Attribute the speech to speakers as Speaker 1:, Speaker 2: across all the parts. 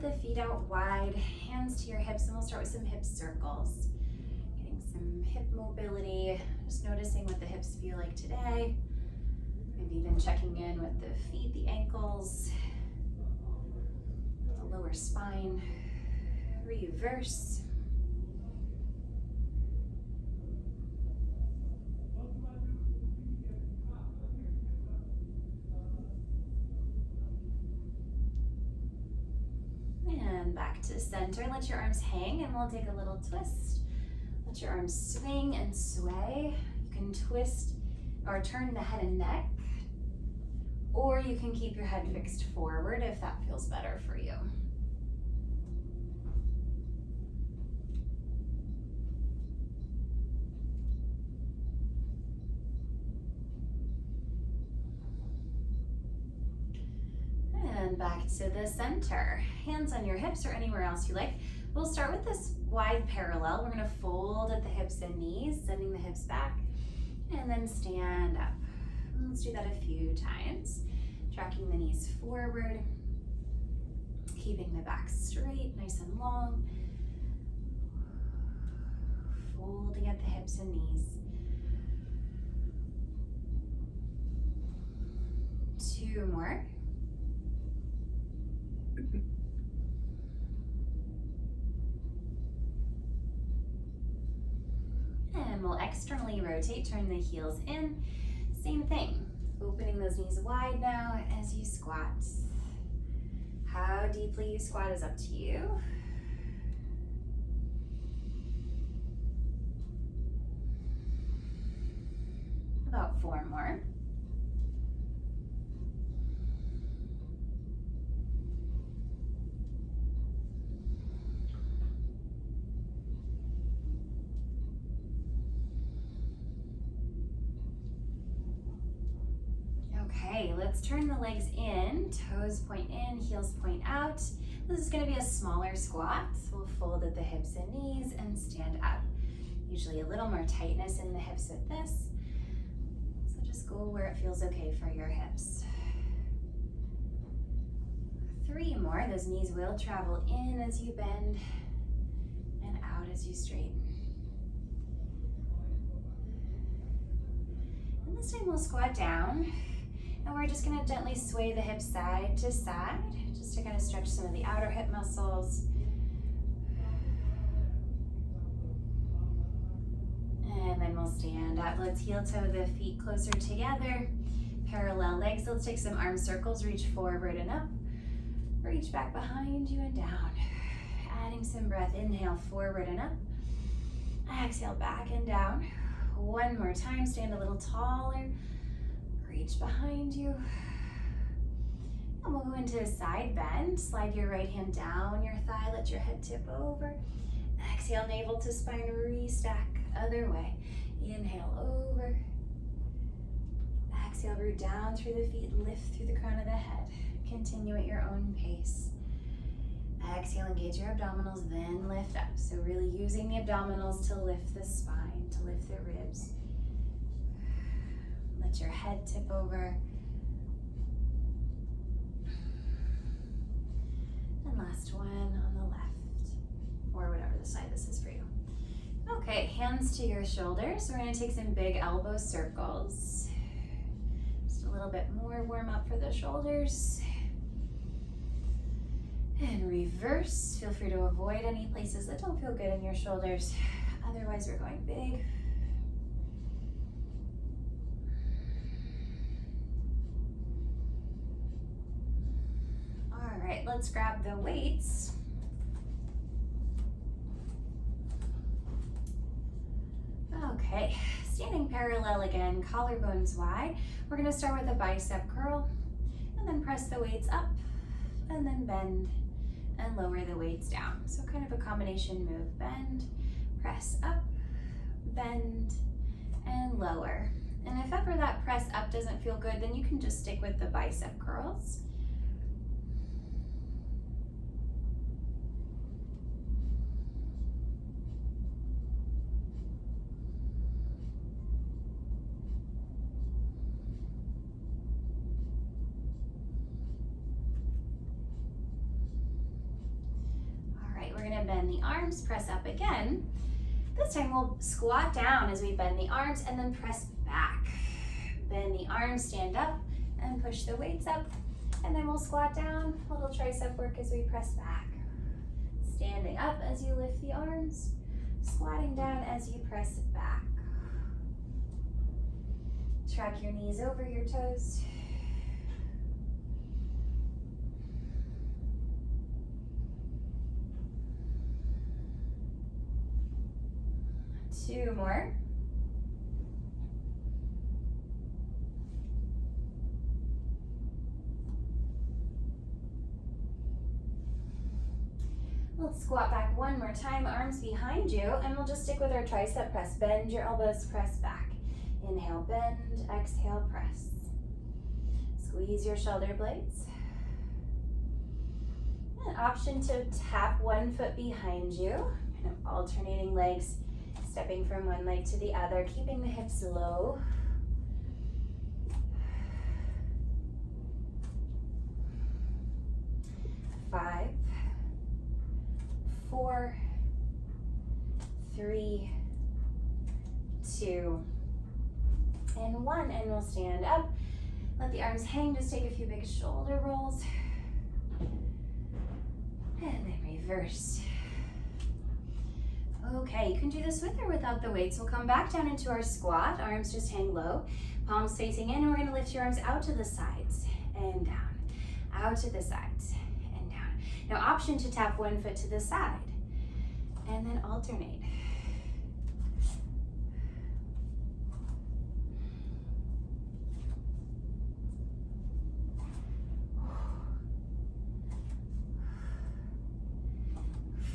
Speaker 1: the feet out wide, hands to your hips, and we'll start with some hip circles. Getting some hip mobility, just noticing what the hips feel like today. Maybe even checking in with the feet, the ankles, the lower spine. Reverse. And back to center. Let your arms hang and we'll take a little twist. Let your arms swing and sway. You can twist or turn the head and neck, or you can keep your head fixed forward if that feels better for you. And back to the center. Hands on your hips or anywhere else you like. We'll start with this wide parallel. We're gonna fold at the hips and knees, sending the hips back, and then stand up. Let's do that a few times. Tracking the knees forward, keeping the back straight, nice and long. Folding at the hips and knees. 2 more. And we'll externally rotate, turn the heels in. Same thing, opening those knees wide now as you squat. How deeply you squat is up to you. About 4 more. Okay, let's turn the legs in, toes point in, heels point out. This is gonna be a smaller squat. So we'll fold at the hips and knees and stand up. Usually a little more tightness in the hips with this. So just go where it feels okay for your hips. 3 more, those knees will travel in as you bend and out as you straighten. And this time we'll squat down. And we're just gonna gently sway the hips side to side, just to kind of stretch some of the outer hip muscles. And then we'll stand up. Let's heel toe the feet closer together. Parallel legs. Let's take some arm circles, reach forward and up. Reach back behind you and down. Adding some breath, inhale forward and up. Exhale back and down. 1 more time, stand a little taller. Reach behind you. And we'll go into a side bend. Slide your right hand down your thigh, let your head tip over. Exhale, navel to spine, restack. Other way. Inhale over. Exhale, root down through the feet, lift through the crown of the head. Continue at your own pace. Exhale, engage your abdominals, then lift up. So really using the abdominals to lift the spine, to lift the ribs. Let your head tip over. And last one on the left, or whatever the side this is for you. Okay, hands to your shoulders. We're gonna take some big elbow circles. Just a little bit more warm up for the shoulders. And reverse. Feel free to avoid any places that don't feel good in your shoulders. Otherwise, we're going big. All right, let's grab the weights. Okay, standing parallel again, collarbones wide. We're gonna start with a bicep curl and then press the weights up and then bend and lower the weights down. So kind of a combination move, bend, press up, bend, and lower. And if ever that press up doesn't feel good, then you can just stick with the bicep curls. and bend the arms, press up again. This time we'll squat down as we bend the arms and then press back. Bend the arms, stand up, and push the weights up. And then we'll squat down, a little tricep work as we press back. Standing up as you lift the arms, squatting down as you press back. Track your knees over your toes. Two more. Let's squat back one more time, arms behind you, and we'll just stick with our tricep press. Bend your elbows, press back. Inhale, bend, exhale, press. Squeeze your shoulder blades. An option to tap one foot behind you, kind of alternating legs, stepping from one leg to the other, keeping the hips low. Five, 4, 3, 2, and 1, and we'll stand up. Let the arms hang, just take a few big shoulder rolls. And then reverse. Okay, you can do this with or without the weights. We'll come back down into our squat. Arms just hang low, palms facing in, and we're gonna lift your arms out to the sides and down, out to the sides and down. Now, option to tap one foot to the side and then alternate.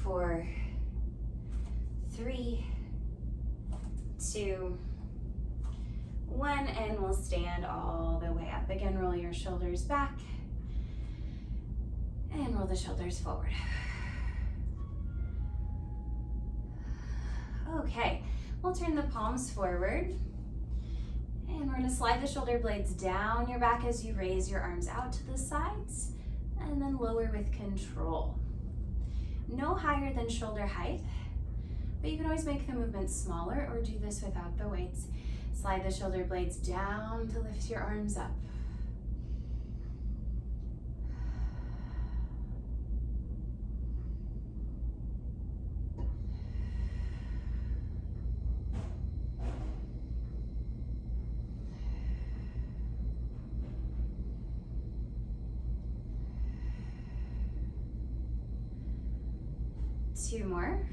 Speaker 1: Four, 3, 2, 1, and we'll stand all the way up. Again, roll your shoulders back and roll the shoulders forward. Okay, we'll turn the palms forward and we're gonna slide the shoulder blades down your back as you raise your arms out to the sides and then lower with control. No higher than shoulder height, but you can always make the movement smaller or do this without the weights. Slide the shoulder blades down to lift your arms up. Two more.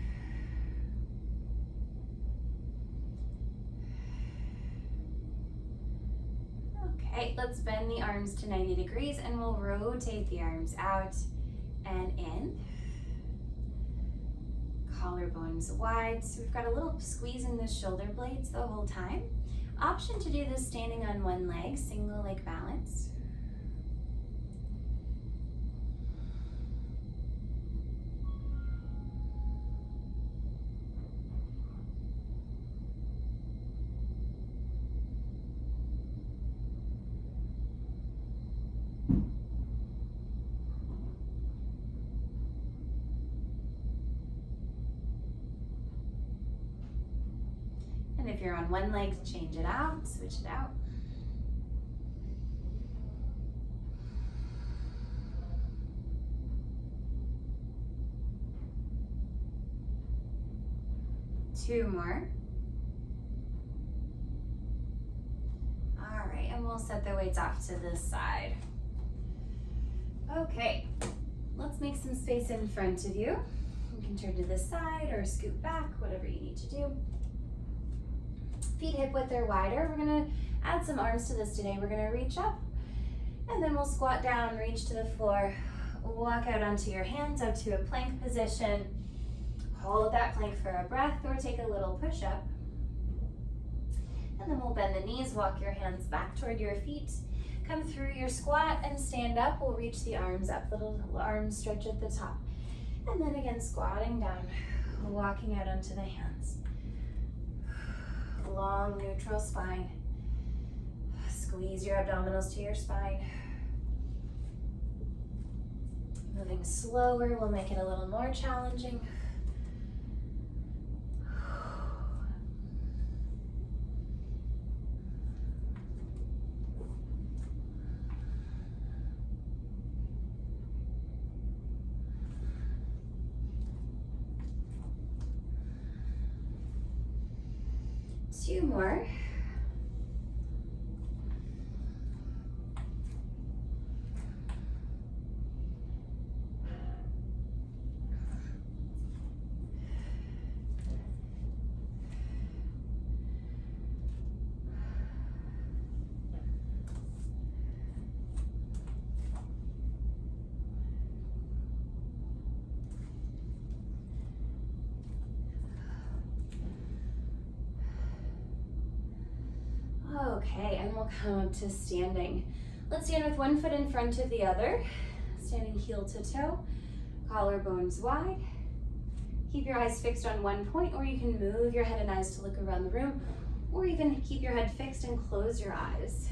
Speaker 1: Okay, let's bend the arms to 90 degrees and we'll rotate the arms out and in. Collarbones wide, so we've got a little squeeze in the shoulder blades the whole time. Option to do this standing on one leg, single leg balance. And if you're on one leg, change it out, switch it out. Two more. All right, and we'll set the weights off to this side. Okay, let's make some space in front of you. You can turn to this side or scoot back, whatever you need to do. Feet hip width or wider. We're gonna add some arms to this today. We're gonna reach up and then we'll squat down, reach to the floor, walk out onto your hands up to a plank position. Hold that plank for a breath or take a little push up. And then we'll bend the knees, walk your hands back toward your feet. Come through your squat and stand up. We'll reach the arms up, little arm stretch at the top. And then again, squatting down, walking out onto the hands. Long neutral spine. Squeeze your abdominals to your spine. Moving slower will make it a little more challenging. 2 more. Okay, and we'll come up to standing. Let's stand with one foot in front of the other, standing heel to toe, collarbones wide. Keep your eyes fixed on one point, or you can move your head and eyes to look around the room, or even keep your head fixed and close your eyes.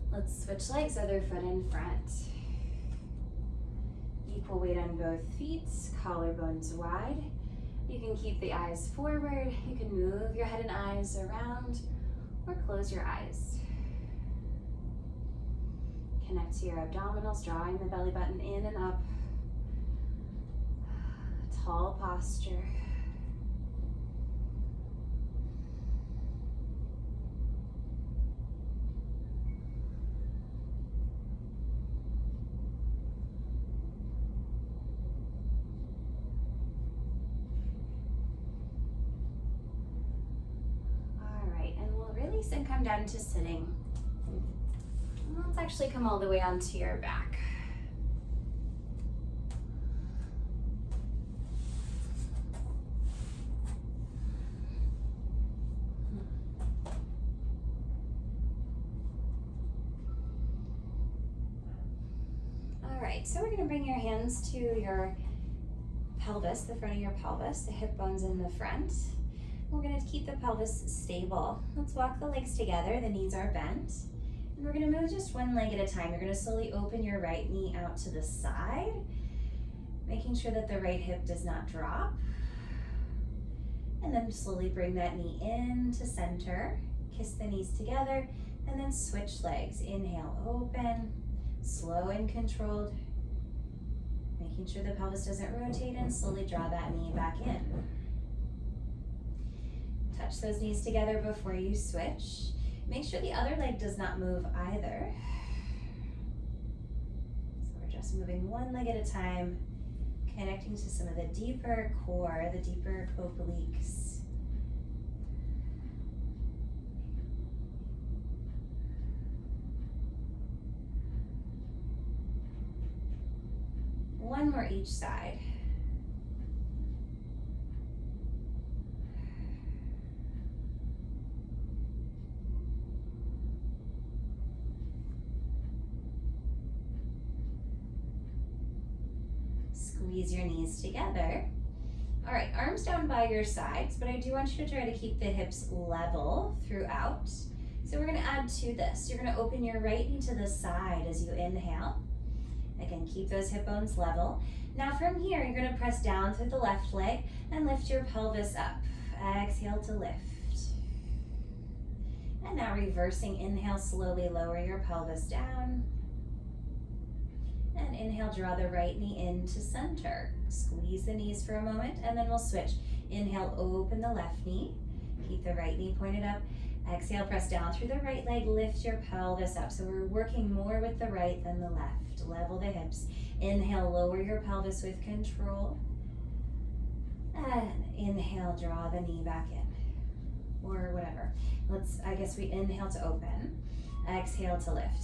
Speaker 1: Let's switch legs, other foot in front. Equal weight on both feet, collarbones wide. You can keep the eyes forward. You can move your head and eyes around or close your eyes. Connect to your abdominals, drawing the belly button in and up. Tall posture. And come down to sitting. Let's actually come all the way onto your back. All right, so we're going to bring your hands to your pelvis, the front of your pelvis, the hip bones in the front. We're going to keep the pelvis stable. Let's walk the legs together, the knees are bent. And we're going to move just one leg at a time. You're going to slowly open your right knee out to the side, making sure that the right hip does not drop. And then slowly bring that knee in to center, kiss the knees together, and then switch legs. Inhale, open, slow and controlled, making sure the pelvis doesn't rotate, and slowly draw that knee back in. Touch those knees together before you switch. Make sure the other leg does not move either. So we're just moving one leg at a time, connecting to some of the deeper core, the deeper obliques. One more each side. Squeeze your knees together. All right, arms down by your sides, but I do want you to try to keep the hips level throughout. So we're going to add to this. You're going to open your right knee to the side as you inhale. Again, keep those hip bones level. Now from here, you're going to press down through the left leg and lift your pelvis up. Exhale to lift. And now reversing, inhale, slowly lower your pelvis down. And inhale, draw the right knee into center. Squeeze the knees for a moment, and then we'll switch. Inhale, open the left knee. Keep the right knee pointed up. Exhale, press down through the right leg, lift your pelvis up. So we're working more with the right than the left. Level the hips. Inhale, lower your pelvis with control. And inhale, draw the knee back in. Or whatever. I guess we inhale to open. Exhale to lift.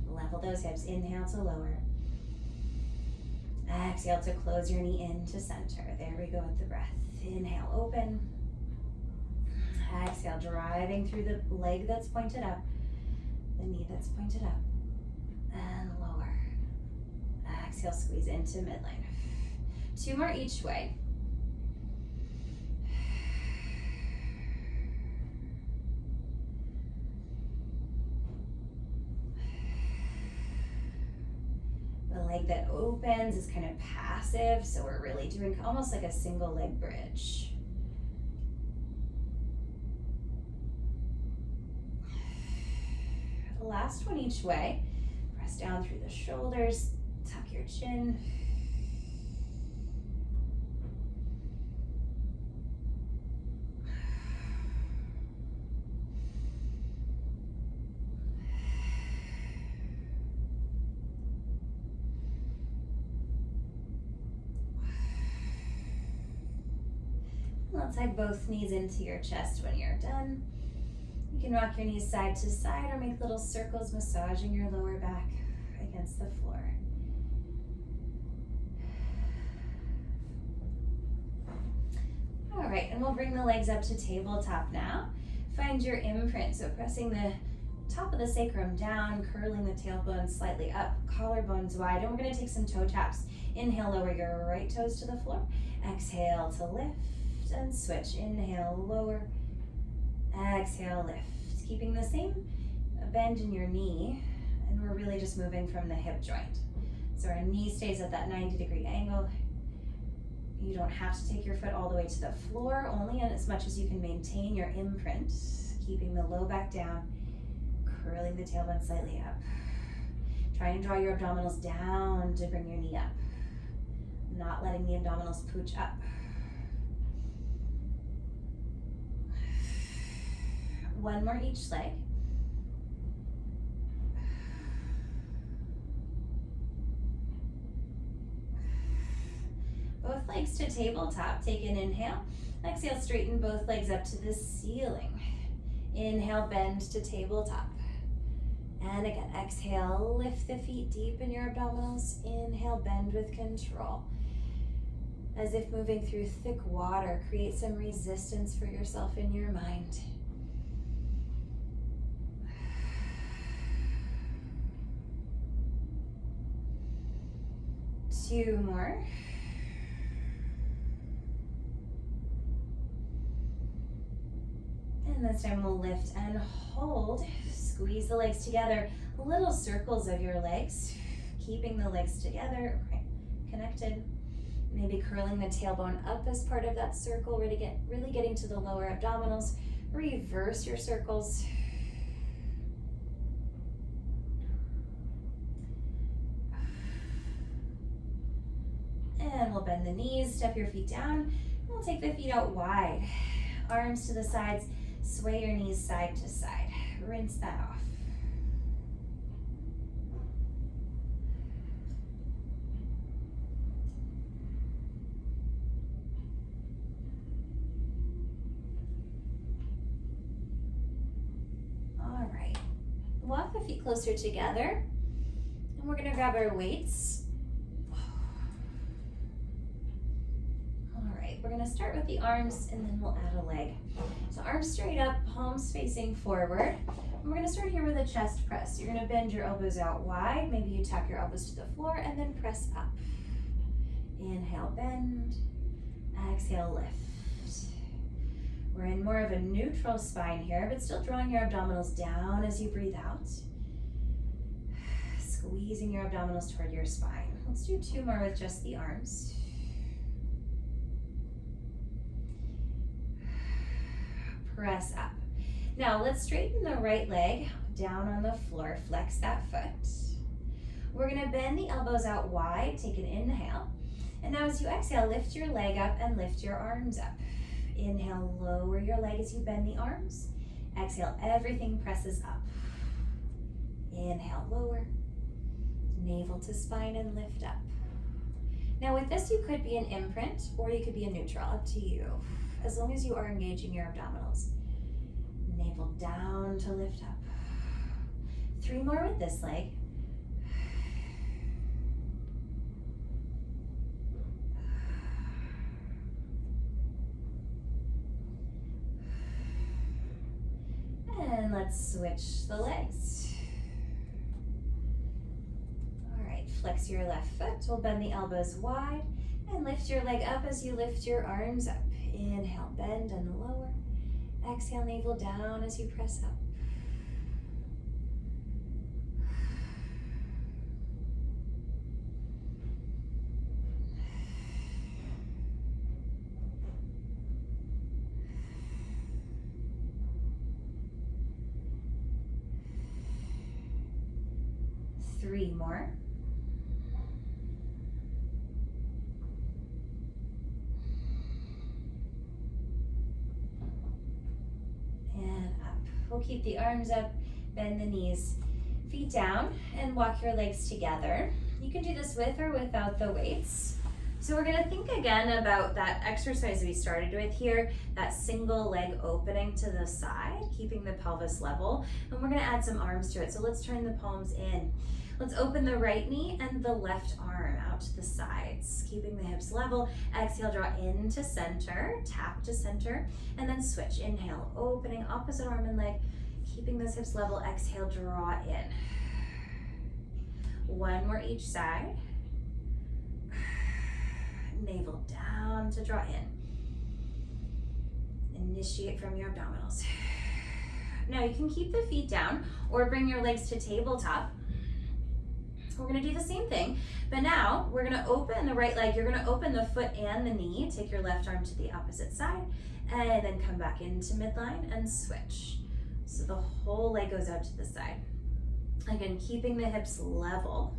Speaker 1: Level those hips. Inhale to lower. Exhale to close your knee into center. There we go with the breath. Inhale, open. Exhale, driving through the leg that's pointed up, the knee that's pointed up, and lower. Exhale, squeeze into midline. 2 more each way. opens is kind of passive, so we're really doing almost like a single leg bridge. The last one each way. Press down through the shoulders, tuck your chin. Let's hug both knees into your chest when you're done. You can rock your knees side to side or make little circles massaging your lower back against the floor. All right, and we'll bring the legs up to tabletop now. Find your imprint, so pressing the top of the sacrum down, curling the tailbone slightly up, collarbones wide, and we're gonna take some toe taps. Inhale, lower your right toes to the floor. Exhale to lift and switch. Inhale, lower. Exhale, lift. Keeping the same bend in your knee, and we're really just moving from the hip joint. So our knee stays at that 90-degree angle. You don't have to take your foot all the way to the floor, only in as much as you can maintain your imprint, keeping the low back down, curling the tailbone slightly up. Try and draw your abdominals down to bring your knee up, not letting the abdominals pooch up. One more each leg. Both legs to tabletop. Take an inhale. Exhale, straighten both legs up to the ceiling. Inhale, bend to tabletop. And again, exhale, lift the feet deep in your abdominals. Inhale, bend with control. As if moving through thick water, create some resistance for yourself in your mind. Two more. And this time we'll lift and hold. Squeeze the legs together. Little circles of your legs, keeping the legs together, connected. Maybe curling the tailbone up as part of that circle, really getting to the lower abdominals. Reverse your circles. And we'll bend the knees, step your feet down. We'll take the feet out wide. Arms to the sides, sway your knees side to side. Rinse that off. All right, walk the feet closer together, and we're gonna grab our weights. We're gonna start with the arms and then we'll add a leg. So arms straight up, palms facing forward. And we're gonna start here with a chest press. You're gonna bend your elbows out wide. Maybe you tuck your elbows to the floor and then press up. Inhale, bend. Exhale, lift. We're in more of a neutral spine here, but still drawing your abdominals down as you breathe out. Squeezing your abdominals toward your spine. Let's do two more with just the arms. Press up. Now let's straighten the right leg down on the floor. Flex that foot. We're gonna bend the elbows out wide. Take an inhale. And now as you exhale, lift your leg up and lift your arms up. Inhale, lower your leg as you bend the arms. Exhale, everything presses up. Inhale, lower. Navel to spine and lift up. Now with this, you could be an imprint or you could be a neutral, up to you. As long as you are engaging your abdominals. Navel down to lift up. Three more with this leg. And let's switch the legs. All right, flex your left foot. We'll bend the elbows wide and lift your leg up as you lift your arms up. Inhale, bend and lower. Exhale, navel down as you press up. 3 more. And up. We'll keep the arms up, bend the knees, feet down, and walk your legs together. You can do this with or without the weights. So we're gonna think again about that exercise we started with here, that single leg opening to the side, keeping the pelvis level, and we're gonna add some arms to it. So let's turn the palms in. Let's open the right knee and the left arm out to the sides, keeping the hips level. Exhale, draw into center, tap to center, and then switch. Inhale, opening opposite arm and leg, keeping those hips level. Exhale, draw in. 1 more each side. Navel down to draw in. Initiate from your abdominals. Now you can keep the feet down or bring your legs to tabletop. We're gonna do the same thing, but now we're gonna open the right leg. You're gonna open the foot and the knee. Take your left arm to the opposite side and then come back into midline and switch. So the whole leg goes out to the side. Again, keeping the hips level.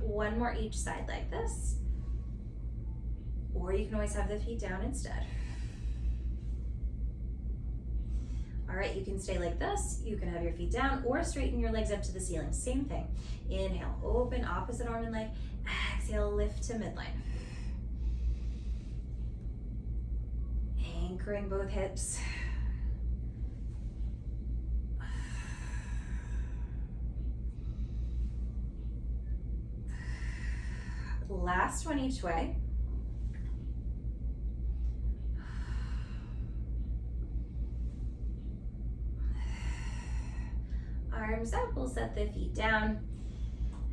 Speaker 1: One more each side like this. Or you can always have the feet down instead. All right, you can stay like this. You can have your feet down or straighten your legs up to the ceiling. Same thing. Inhale, open, opposite arm and leg. Exhale, lift to midline. Anchoring both hips. Last one each way. Arms up, we'll set the feet down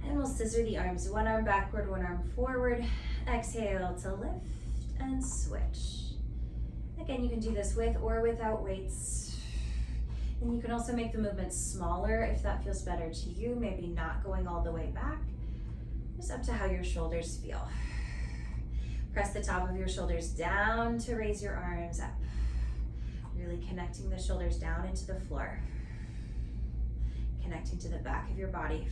Speaker 1: and we'll scissor the arms. One arm backward, one arm forward. Exhale to lift and switch. Again, you can do this with or without weights. And you can also make the movement smaller if that feels better to you, maybe not going all the way back. Just up to how your shoulders feel. Press the top of your shoulders down to raise your arms up. Really connecting the shoulders down into the floor. Connecting to the back of your body.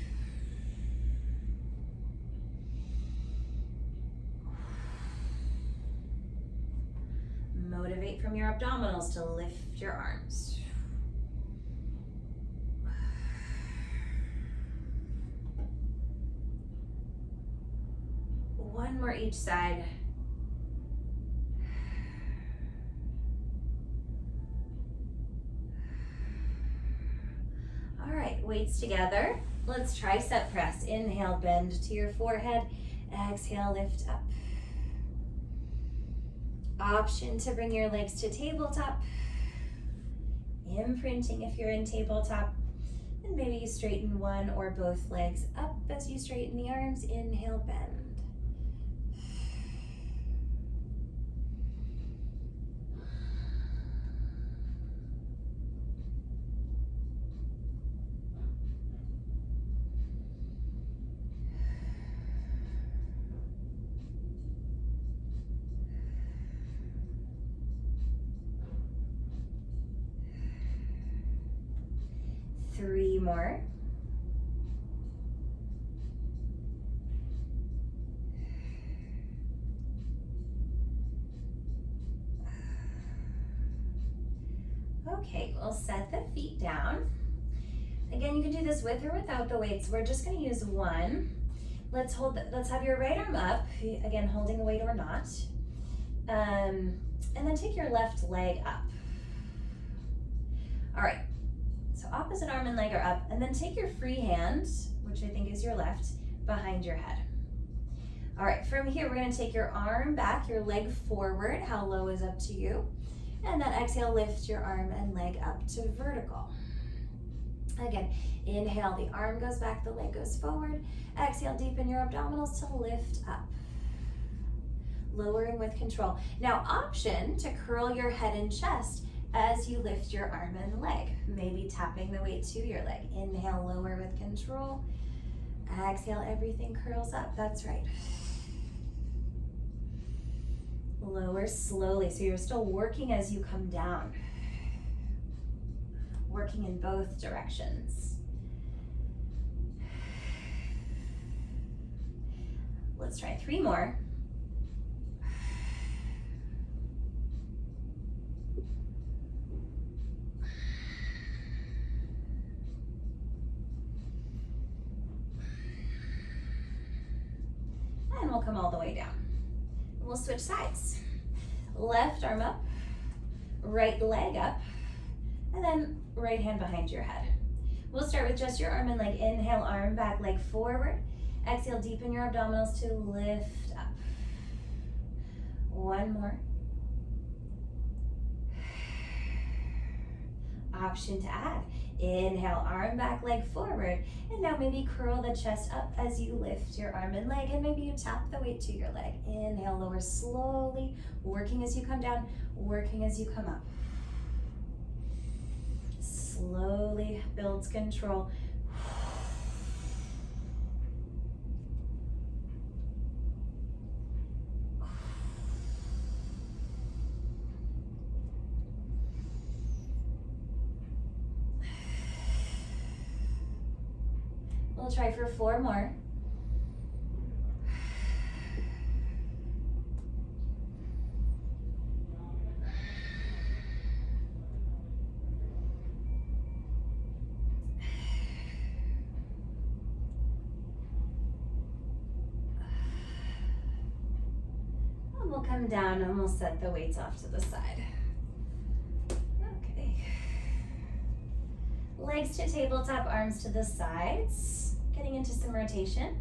Speaker 1: Motivate from your abdominals to lift your arms. One more each side. All right, weights together. Let's tricep press. Inhale, bend to your forehead. Exhale, lift up. Option to bring your legs to tabletop. Imprinting if you're in tabletop. And maybe you straighten one or both legs up as you straighten the arms. Inhale, bend. Three more. Okay, we'll set the feet down. Again, you can do this with or without the weights. We're just going to use one. Let's have your right arm up, again, holding a weight or not. And then take your left leg up. All right. So opposite arm and leg are up, and then take your free hand, which I think is your left, behind your head. All right, from here, we're gonna take your arm back, your leg forward. How low is up to you. And then exhale, lift your arm and leg up to vertical. Again, inhale, the arm goes back, the leg goes forward. Exhale, deepen your abdominals to lift up. Lowering with control. Now, option to curl your head and chest as you lift your arm and leg, maybe tapping the weight to your leg. Inhale, lower with control. Exhale, everything curls up. That's right. Lower slowly, so you're still working as you come down. Working in both directions. Let's try 3 more. And we'll come all the way down. We'll switch sides. Left arm up, right leg up, and then right hand behind your head. We'll start with just your arm and leg. Inhale, arm back, leg forward. Exhale, deepen your abdominals to lift up. 1 more. Option to add. Inhale, arm back, leg forward. And now maybe curl the chest up as you lift your arm and leg, and maybe you tap the weight to your leg. Inhale, lower slowly, working as you come down, working as you come up. Slowly builds control. We'll try for 4 more. And we'll come down and we'll set the weights off to the side. Okay. Legs to tabletop, arms to the sides. Getting into some rotation.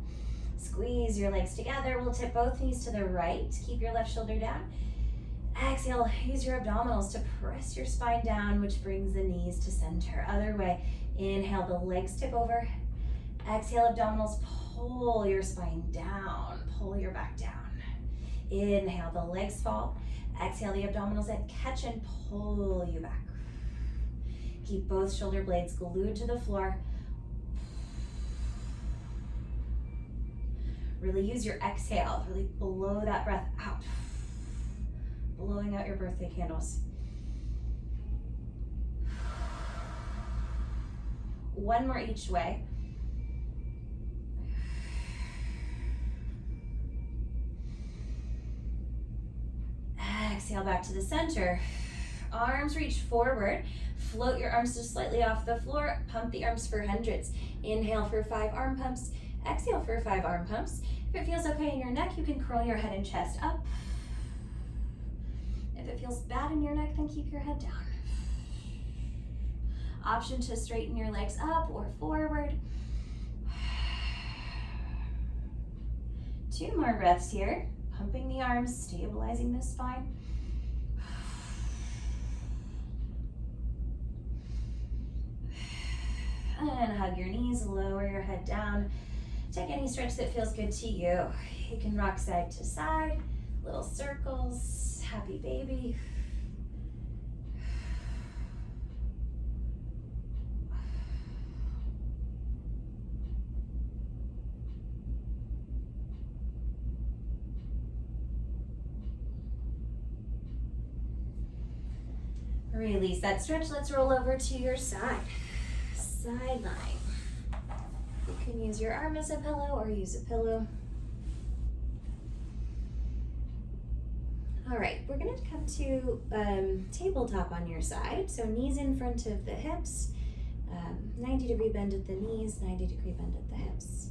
Speaker 1: Squeeze your legs together. We'll tip both knees to the right. Keep your left shoulder down. Exhale, use your abdominals to press your spine down, which brings the knees to center. Other way. Inhale, the legs tip over. Exhale, abdominals, pull your spine down. Pull your back down. Inhale, the legs fall. Exhale, the abdominals and catch and pull you back. Keep both shoulder blades glued to the floor. Really use your exhale. Really blow that breath out. Blowing out your birthday candles. 1 more each way. Exhale back to the center. Arms reach forward. Float your arms just slightly off the floor. Pump the arms for hundreds. Inhale for 5 arm pumps. Exhale for 5 arm pumps. If it feels okay in your neck, you can curl your head and chest up. If it feels bad in your neck, then keep your head down. Option to straighten your legs up or forward. 2 more breaths here. Pumping the arms, stabilizing the spine. And hug your knees, lower your head down. Take any stretch that feels good to you. You can rock side to side, little circles, happy baby. Release that stretch. Let's roll over to your side. Sideline. You can use your arm as a pillow or use a pillow. All right, we're gonna come to tabletop on your side. So knees in front of the hips, 90-degree bend at the knees, 90-degree bend at the hips.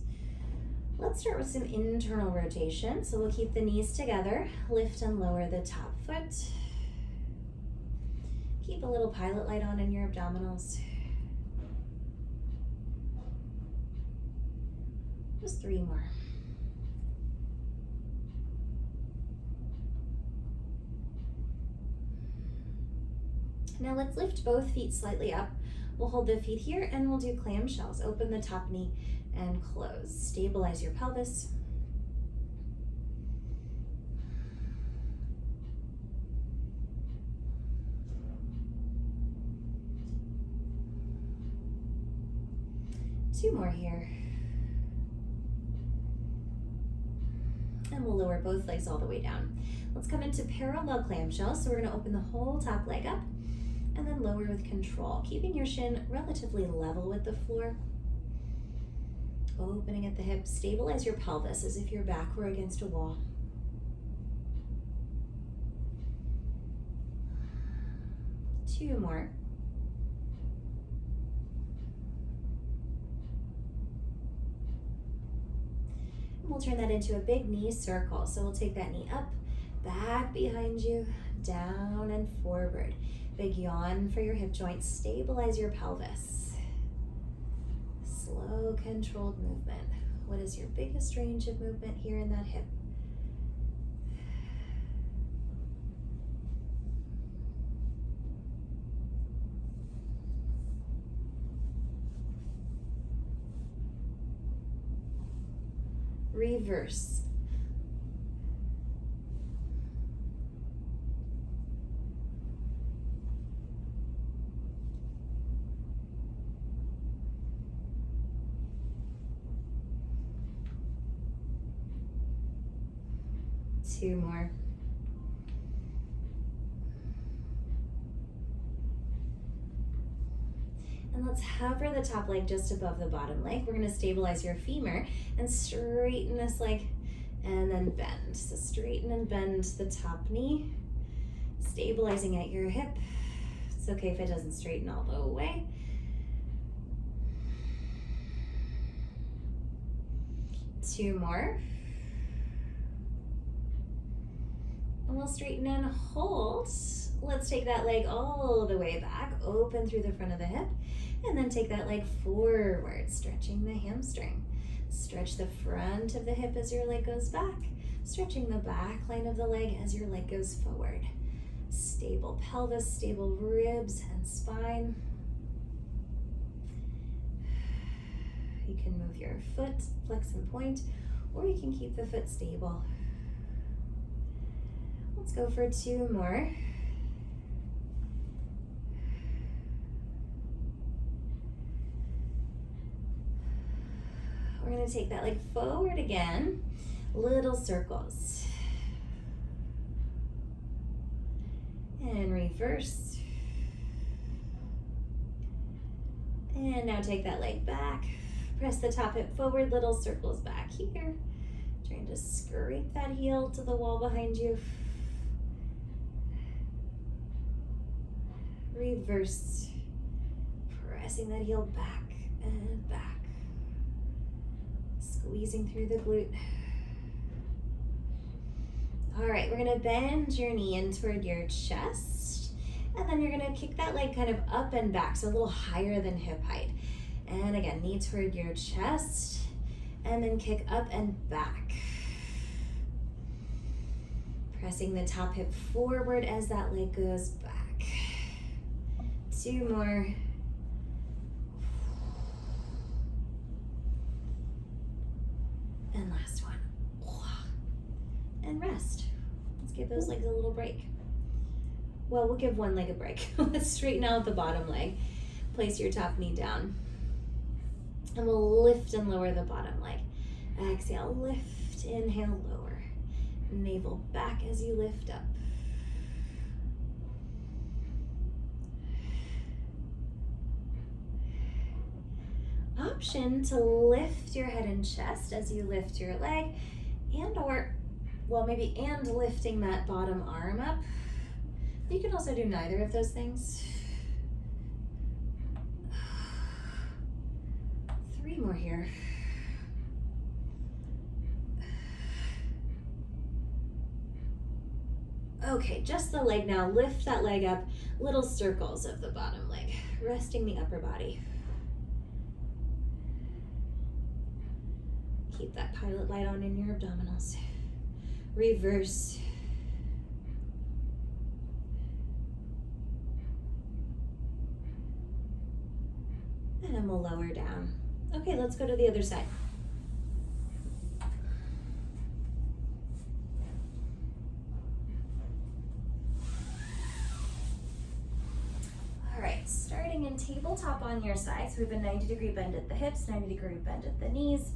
Speaker 1: Let's start with some internal rotation. So we'll keep the knees together, lift and lower the top foot. Keep a little pilot light on in your abdominals. Just 3 more. Now let's lift both feet slightly up. We'll hold the feet here and we'll do clamshells. Open the top knee and close. Stabilize your pelvis. Two more here. And we'll lower both legs all the way down.
Speaker 2: Let's come into parallel clamshell. So we're gonna open the whole top leg up and then lower with control, keeping your shin relatively level with the floor. Opening at the hips, stabilize your pelvis as if your back were against a wall. Two more. And we'll turn that into a big knee circle. So we'll take that knee up, back behind you, down and forward. Big yawn for your hip joints. Stabilize your pelvis. Slow, controlled movement. What is your biggest range of movement here in that hip? Reverse. Two more. And let's hover the top leg just above the bottom leg. We're going to stabilize your femur and straighten this leg and then bend. So straighten and bend the top knee, stabilizing at your hip. It's okay if it doesn't straighten all the way. Two more. And we'll straighten and hold. Let's take that leg all the way back, open through the front of the hip, and then take that leg forward, stretching the hamstring. Stretch the front of the hip as your leg goes back, stretching the back line of the leg as your leg goes forward. Stable pelvis, stable ribs and spine. You can move your foot, flex and point, or you can keep the foot stable. Let's go for two more. We're going to take that leg forward again, little circles. And reverse. And now take that leg back. Press the top hip forward, little circles back here. Trying to scrape that heel to the wall behind you. Reverse. Pressing that heel back and back. Squeezing through the glute. All right, we're gonna bend your knee in toward your chest, and then you're gonna kick that leg kind of up and back, so a little higher than hip height. And again, knee toward your chest, and then kick up and back. Pressing the top hip forward as that leg goes back. Two more. And last one. And rest. Let's give those legs a little break. Well, we'll give one leg a break. Let's straighten out the bottom leg. Place your top knee down. And we'll lift and lower the bottom leg. Exhale, lift, inhale, lower. Navel back as you lift up. Option to lift your head and chest as you lift your leg, and lifting that bottom arm up. You can also do neither of those things. Three more here. Okay, just the leg now. Lift that leg up, little circles of the bottom leg, resting the upper body. Keep that pilot light on in your abdominals. Reverse. And then we'll lower down. Okay, let's go to the other side. All right, starting in tabletop on your side. So we have a 90-degree bend at the hips, 90-degree bend at the knees.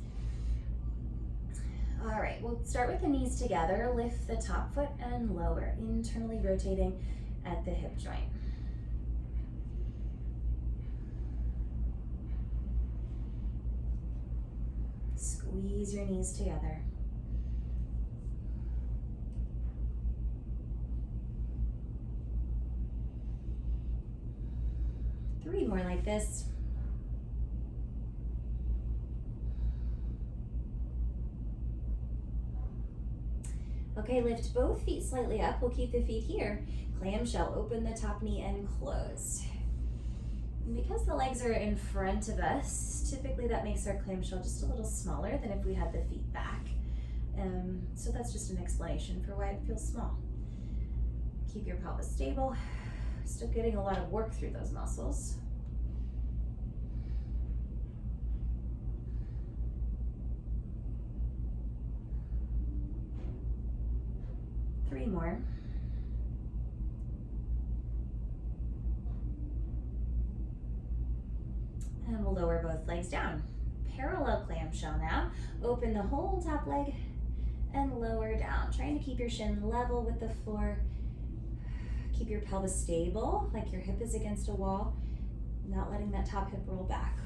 Speaker 1: All right, we'll start with the knees together. Lift the top foot and lower, internally rotating at the hip joint. Squeeze your knees together. Three more like this. Okay, lift both feet slightly up. We'll keep the feet here. Clamshell, open the top knee and close. And because the legs are in front of us, typically that makes our clamshell just a little smaller than if we had the feet back. So that's just an explanation for why it feels small. Keep your pelvis stable. Still getting a lot of work through those muscles. Three more. And we'll lower both legs down. Parallel clamshell now. Open the whole top leg and lower down. Trying to keep your shin level with the floor. Keep your pelvis stable, like your hip is against a wall. Not letting that top hip roll back.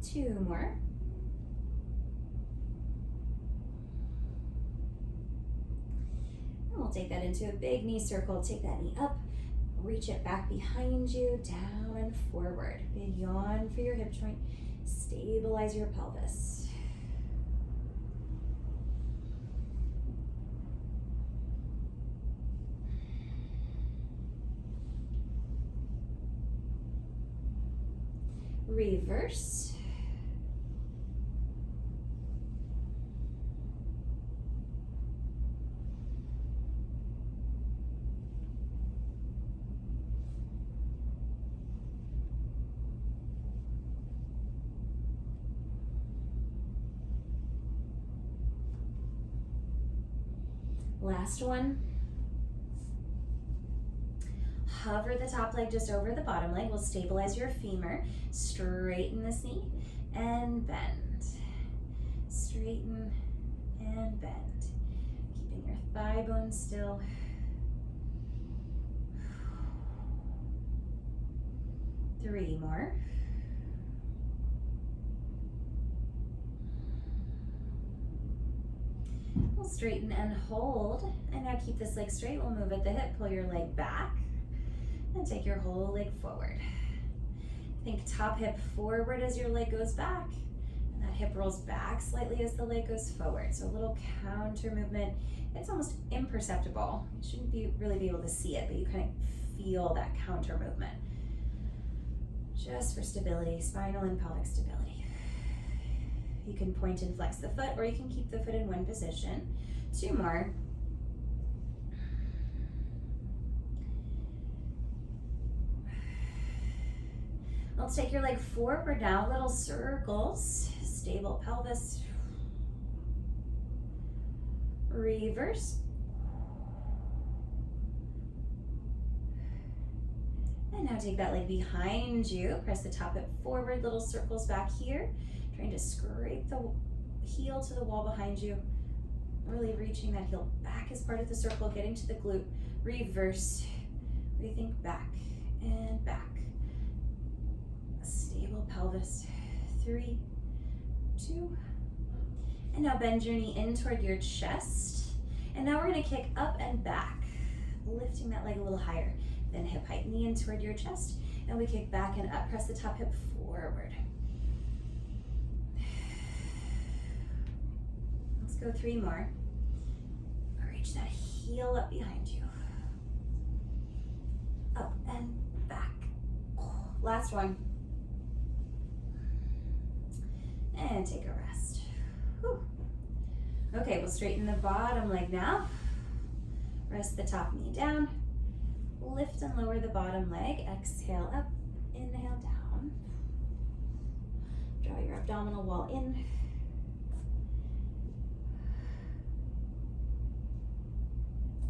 Speaker 1: Two more. And we'll take that into a big knee circle. Take that knee up, reach it back behind you, down and forward. Big yawn for your hip joint. Stabilize your pelvis. Reverse. Last one. Hover the top leg just over the bottom leg. We'll stabilize your femur. Straighten this knee and bend. Straighten and bend. Keeping your thigh bone still. Three more. We'll straighten and hold. And now keep this leg straight. We'll move at the hip. Pull your leg back. And take your whole leg forward. Think top hip forward as your leg goes back. And that hip rolls back slightly as the leg goes forward. So a little counter movement. It's almost imperceptible. You shouldn't really be able to see it, but you kind of feel that counter movement. Just for stability, spinal and pelvic stability. You can point and flex the foot, or you can keep the foot in one position. Two more. Let's take your leg forward now, little circles, stable pelvis. Reverse. And now take that leg behind you, press the top hip forward, little circles back here, trying to scrape the heel to the wall behind you, really reaching that heel back as part of the circle, getting to the glute. Reverse, rethink back and back. Stable pelvis. 3, 2, and now bend your knee in toward your chest. And now we're going to kick up and back, lifting that leg a little higher than hip height. Knee in toward your chest, and we kick back and up. Press the top hip forward. Let's go 3 more. Reach that heel up behind you. Up and back. Last one. And take a rest. Whew. Okay, we'll straighten the bottom leg now. Rest the top knee down. Lift and lower the bottom leg. Exhale up, inhale down. Draw your abdominal wall in.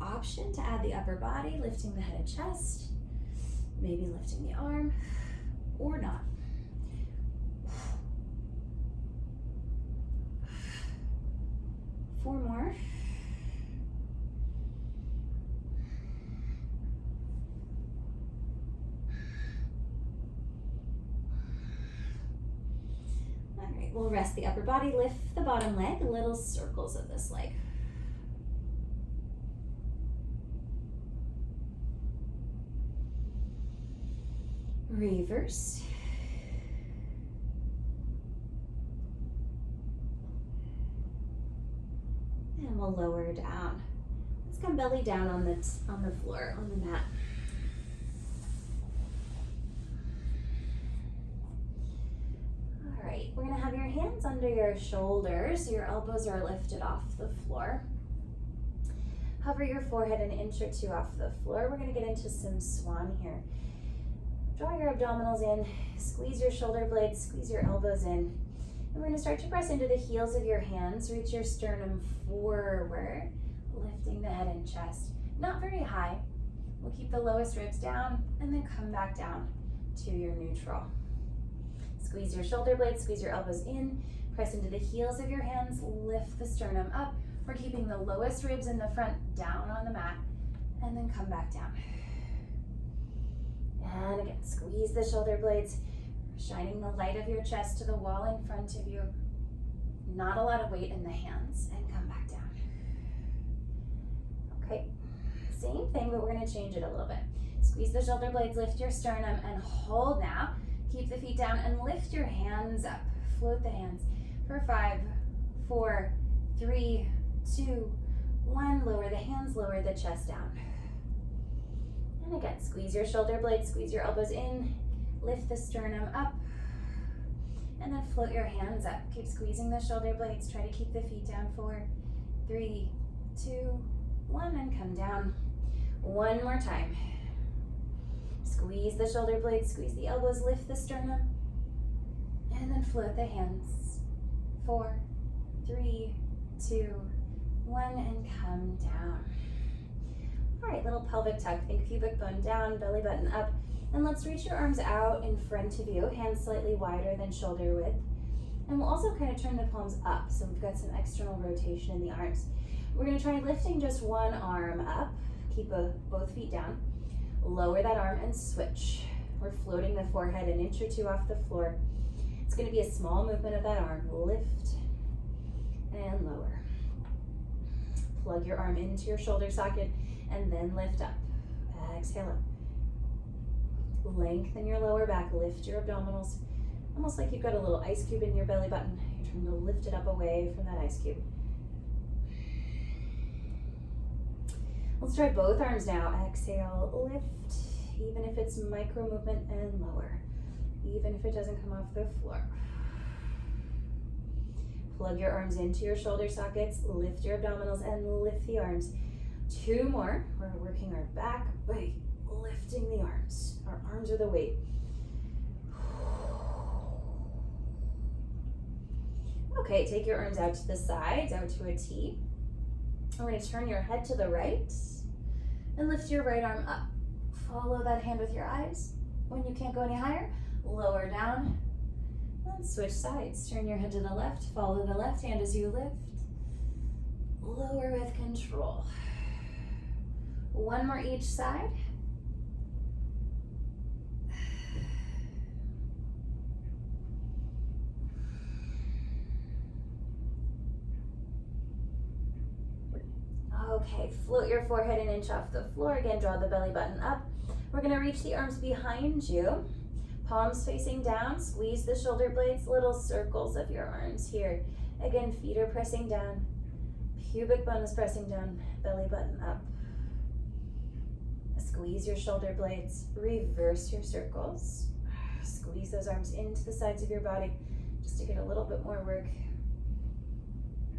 Speaker 1: Option to add the upper body, lifting the head and chest. Maybe lifting the arm or not. Four more. All right, we'll rest the upper body, lift the bottom leg, little circles of this leg. Reverse. And we'll lower down. Let's come belly down on the floor, on the mat. All right, we're gonna have your hands under your shoulders. Your elbows are lifted off the floor. Hover your forehead an inch or two off the floor. We're gonna get into some swan here. Draw your abdominals in, squeeze your shoulder blades, squeeze your elbows in. And we're gonna start to press into the heels of your hands, reach your sternum forward, lifting the head and chest. Not very high. We'll keep the lowest ribs down and then come back down to your neutral. Squeeze your shoulder blades, squeeze your elbows in, press into the heels of your hands, lift the sternum up. We're keeping the lowest ribs in the front down on the mat and then come back down. And again, squeeze the shoulder blades, shining the light of your chest to the wall in front of you. Not a lot of weight in the hands, and come back down. Okay, same thing, but we're gonna change it a little bit. Squeeze the shoulder blades, lift your sternum, and hold now. Keep the feet down and lift your hands up. Float the hands for 5, 4, 3, 2, 1. Lower the hands, lower the chest down. And again, squeeze your shoulder blades, squeeze your elbows in, lift the sternum up, and then float your hands up. Keep squeezing the shoulder blades, try to keep the feet down. 4, 3, 2, 1, and come down. One more time. Squeeze the shoulder blades, squeeze the elbows, lift the sternum, and then float the hands. 4, 3, 2, 1, and come down. All right, little pelvic tuck. Think pubic bone down, belly button up. And let's reach your arms out in front of you, hands slightly wider than shoulder width. And we'll also kind of turn the palms up, so we've got some external rotation in the arms. We're gonna try lifting just one arm up. Keep both feet down. Lower that arm and switch. We're floating the forehead an inch or two off the floor. It's gonna be a small movement of that arm. Lift and lower. Plug your arm into your shoulder socket and then lift up. Exhale up. Lengthen your lower back, lift your abdominals. Almost like you've got a little ice cube in your belly button. You're trying to lift it up away from that ice cube. Let's try both arms now. Exhale, lift, even if it's micro movement, and lower, even if it doesn't come off the floor. Plug your arms into your shoulder sockets, lift your abdominals, and lift the arms. 2 more. We're working our back, lifting the arms. Our arms are the weight. Okay, take your arms out to the sides, out to a T. We're going to turn your head to the right and lift your right arm up. Follow that hand with your eyes. When you can't go any higher, lower down and switch sides. Turn your head to the left, follow the left hand as you lift. Lower with control. 1 more each side. Okay, float your forehead an inch off the floor. Again, draw the belly button up. We're gonna reach the arms behind you. Palms facing down, squeeze the shoulder blades, little circles of your arms here. Again, feet are pressing down. Pubic bone is pressing down, belly button up. Squeeze your shoulder blades, reverse your circles. Squeeze those arms into the sides of your body just to get a little bit more work.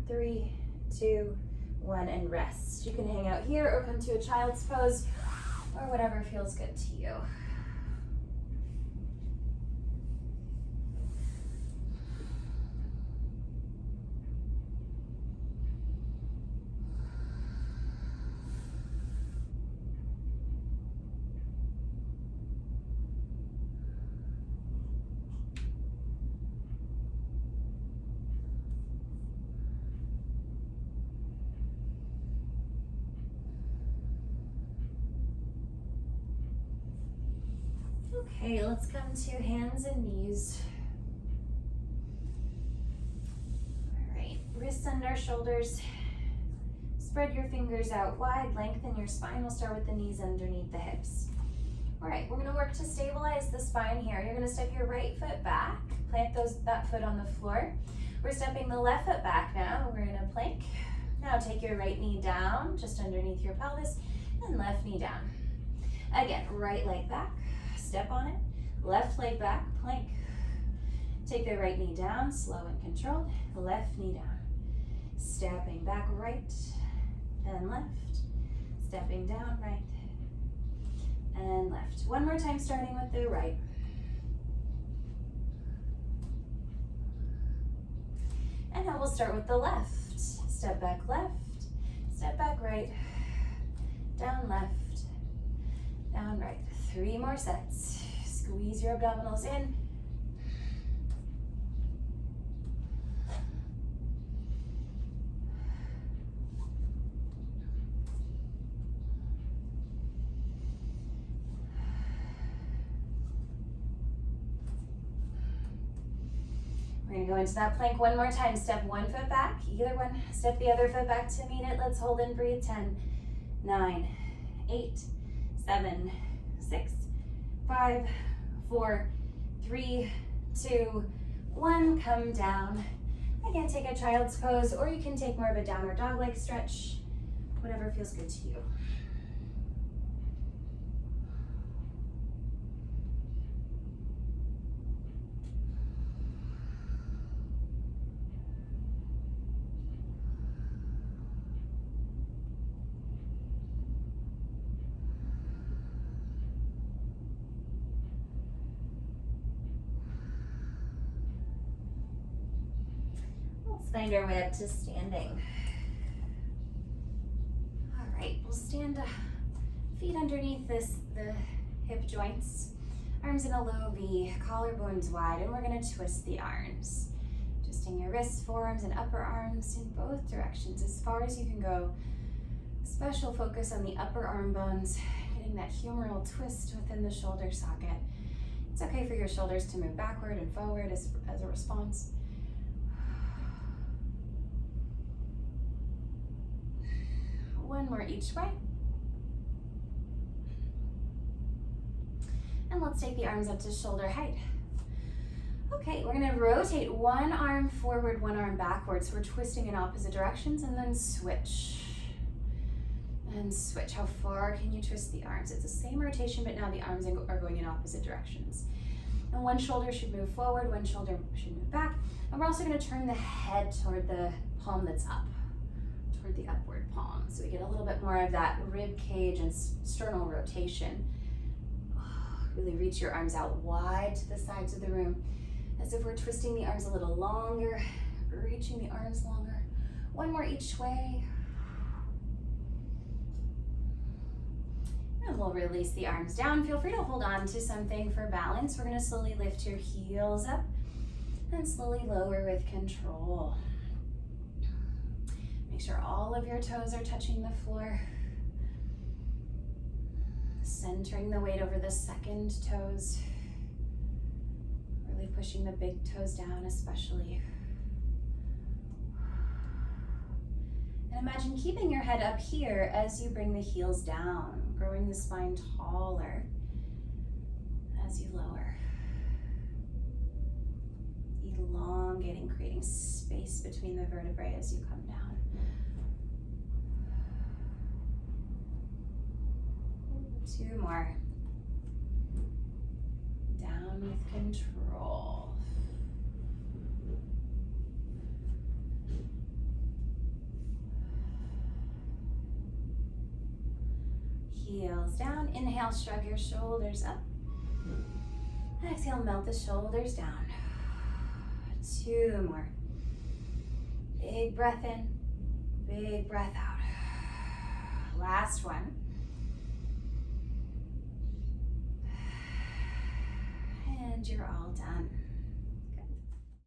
Speaker 1: 3, 2, 1, and rest. You can hang out here or come to a child's pose or whatever feels good to you. Okay, let's come to hands and knees. All right, wrists under shoulders. Spread your fingers out wide, lengthen your spine. We'll start with the knees underneath the hips. All right, we're gonna work to stabilize the spine here. You're gonna step your right foot back, plant that foot on the floor. We're stepping the left foot back now. We're gonna plank. Now take your right knee down, just underneath your pelvis, and left knee down. Again, right leg back, step on it. Left leg back, plank. Take the right knee down, slow and controlled. Left knee down. Stepping back right and left. Stepping down right and left. One more time, starting with the right. And now we'll start with the left. Step back left, step back right, down left, down right. 3 more sets. Squeeze your abdominals in. We're gonna go into that plank one more time. Step one foot back, either one. Step the other foot back to meet it. Let's hold and breathe. 10, 9, 8, 7, 6, 5, 4, 3, 2, 1. Come down. Again, take a child's pose, or you can take more of a downward dog-like stretch, whatever feels good to you. Find our way up to standing. All right, we'll stand feet underneath the hip joints, arms in a low V, collarbones wide, and we're gonna twist the arms. Twisting your wrists, forearms, and upper arms in both directions as far as you can go. Special focus on the upper arm bones, getting that humeral twist within the shoulder socket. It's okay for your shoulders to move backward and forward as a response. One more each way. And let's take the arms up to shoulder height. Okay, we're gonna rotate one arm forward, one arm backwards. So we're twisting in opposite directions and then switch. And switch. How far can you twist the arms? It's the same rotation, but now the arms are going in opposite directions. And one shoulder should move forward, one shoulder should move back. And we're also gonna turn the head toward the palm that's up. The upward palm, so we get a little bit more of that rib cage and sternal rotation. Really reach your arms out wide to the sides of the room, as if we're twisting the arms a little longer, reaching the arms longer. One more each way. And we'll release the arms down. Feel free to hold on to something for balance. We're going to slowly lift your heels up and slowly lower with control. Make sure all of your toes are touching the floor. Centering the weight over the second toes. Really pushing the big toes down especially. And imagine keeping your head up here as you bring the heels down, growing the spine taller as you lower. Elongating, creating space between the vertebrae as you come down. Two more. Down with control. Heels down. Inhale, shrug your shoulders up. Exhale, melt the shoulders down. Two more. Big breath in, big breath out. Last one. And you're all done.